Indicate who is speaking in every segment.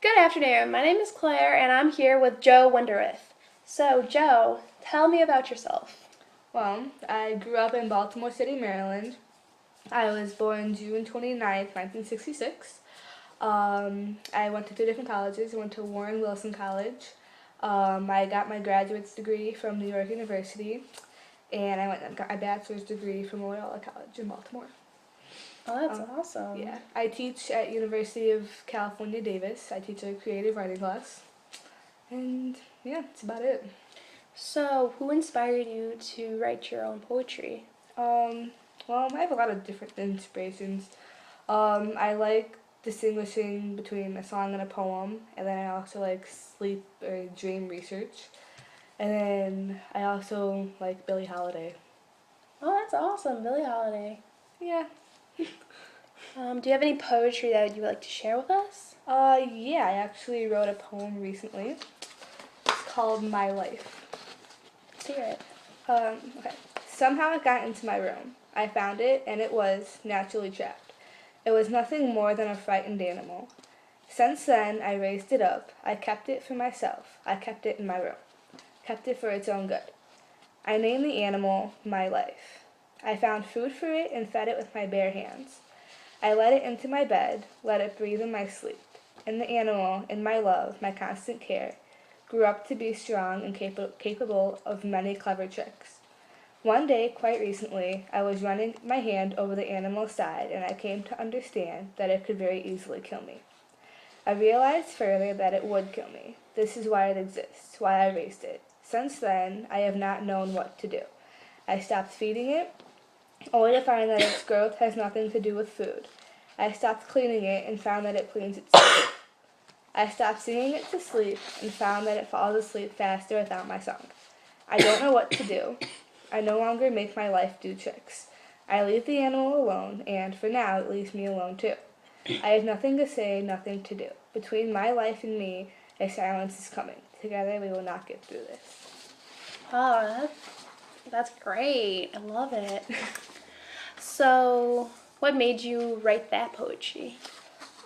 Speaker 1: Good afternoon. My name is Claire, and I'm here with Joe Wenderoth. So, Joe, tell me about yourself.
Speaker 2: Well, I grew up in Baltimore City, Maryland. I was born June 29th, 1966. I went to two different colleges. I went to Warren Wilson College. I got my graduate's degree from New York University, and I went and got my bachelor's degree from Loyola College in Baltimore.
Speaker 1: Oh, that's awesome.
Speaker 2: Yeah, I teach at University of California, Davis. I teach a creative writing class, and yeah, that's about it.
Speaker 1: So, who inspired you to write your own poetry?
Speaker 2: Um, well, I have a lot of different inspirations. I like distinguishing between a song and a poem, and then I also like sleep or dream research, and then I also like Billie Holiday.
Speaker 1: Oh, that's awesome, Billie Holiday.
Speaker 2: Yeah.
Speaker 1: Do you have any poetry that you would like to share with us?
Speaker 2: Yeah, I actually wrote a poem recently. It's called My Life.
Speaker 1: Let's hear it.
Speaker 2: Okay. Somehow it got into my room. I found it, and it was naturally trapped. It was nothing more than a frightened animal. Since then, I raised it up. I kept it for myself. I kept it in my room. Kept it for its own good. I named the animal My Life. I found food for it and fed it with my bare hands. I let it into my bed, let it breathe in my sleep. And the animal, in my love, my constant care, grew up to be strong and capable of many clever tricks. One day, quite recently, I was running my hand over the animal's side, and I came to understand that it could very easily kill me. I realized further that it would kill me. This is why it exists, why I raised it. Since then, I have not known what to do. I stopped feeding it, only to find that its growth has nothing to do with food. I stopped cleaning it and found that it cleans itself. I stopped singing it to sleep and found that it falls asleep faster without my song. I don't know what to do. I no longer make my life do tricks. I leave the animal alone, and for now, it leaves me alone too. I have nothing to say, nothing to do. Between my life and me, a silence is coming. Together, we will not get through this.
Speaker 1: Oh, that's great. I love it. So, what made you write that poetry?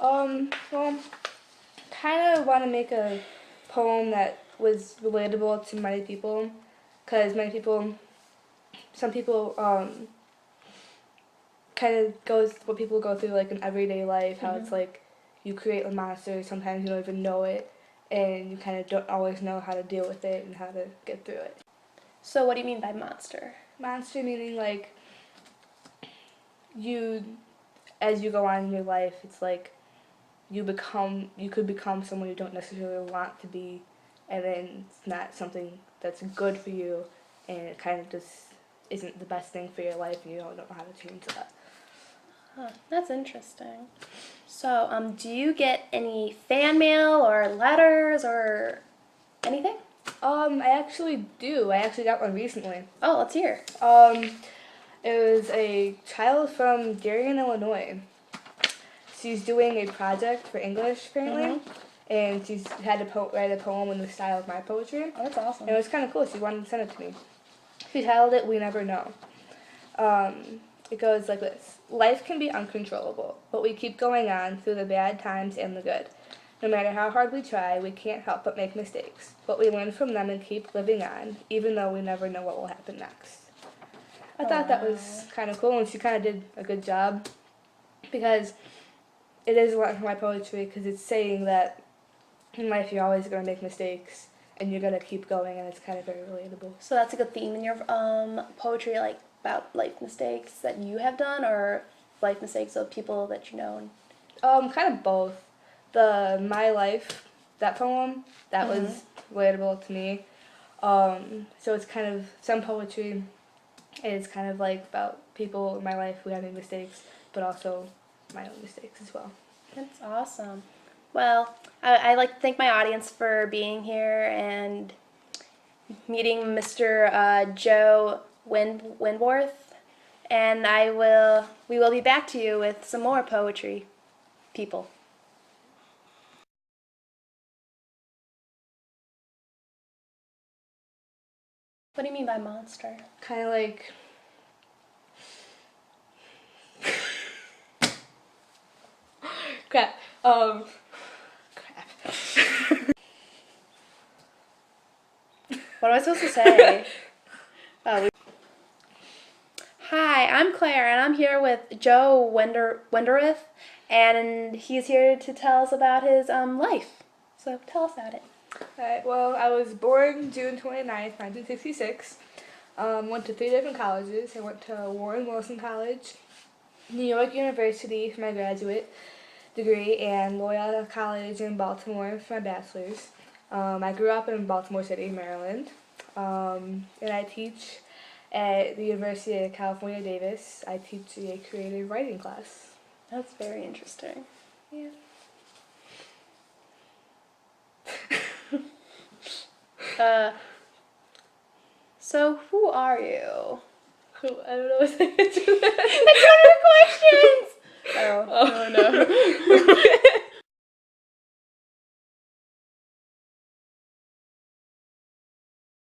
Speaker 2: Well, kind of want to make a poem that was relatable to many people, because some people, kind of goes what people go through like in everyday life, how it's like you create a monster, sometimes you don't even know it, and you kind of don't always know how to deal with it and how to get through it.
Speaker 1: So, what do you mean by monster?
Speaker 2: Monster meaning like you, as you go on in your life, it's like you could become someone you don't necessarily want to be, and then it's not something that's good for you, and it kind of just isn't the best thing for your life, and you don't know how to change that.
Speaker 1: Huh, that's interesting. So, do you get any fan mail or letters or anything?
Speaker 2: I actually do. I actually got one recently.
Speaker 1: Oh, let's hear.
Speaker 2: It was a child from Darien, Illinois. She's doing a project for English, apparently, and she's had to write a poem in the style of my poetry.
Speaker 1: Oh, that's awesome.
Speaker 2: And it was kind of cool. She wanted to send it to me. She titled it "We Never Know." It goes like this. Life can be uncontrollable, but we keep going on through the bad times and the good. No matter how hard we try, we can't help but make mistakes. But we learn from them and keep living on, even though we never know what will happen next. I thought that was kind of cool, and she kind of did a good job, because it is a lot for my poetry, because it's saying that in life you're always going to make mistakes, and you're going to keep going, and it's kind of very relatable.
Speaker 1: So that's like a theme in your poetry, like about life mistakes that you have done, or life mistakes of people that you know?
Speaker 2: Kind of both. The My Life, that poem, that was relatable to me. So it's kind of, some poetry is kind of like about people in my life who have made mistakes, but also my own mistakes as well.
Speaker 1: That's awesome. Well, I'd like to thank my audience for being here and meeting Mr. Joe Wenderoth, and we will be back to you with some more poetry, people. What do you mean by monster?
Speaker 2: Kind of like crap. Crap.
Speaker 1: What am I supposed to say? Oh, Hi, I'm Claire, and I'm here with Joe Wenderoth, and he's here to tell us about his life. So tell us about it.
Speaker 2: Alright, well, I was born June 29th, 1966. Went to 3 different colleges. I went to Warren Wilson College, New York University for my graduate degree, and Loyola College in Baltimore for my bachelor's. I grew up in Baltimore City, Maryland, and I teach at the University of California, Davis. I teach a creative writing class.
Speaker 1: That's very interesting.
Speaker 2: Yeah.
Speaker 1: So who are you?
Speaker 2: I don't know what to answer that.
Speaker 1: That's one of the questions! Oh no.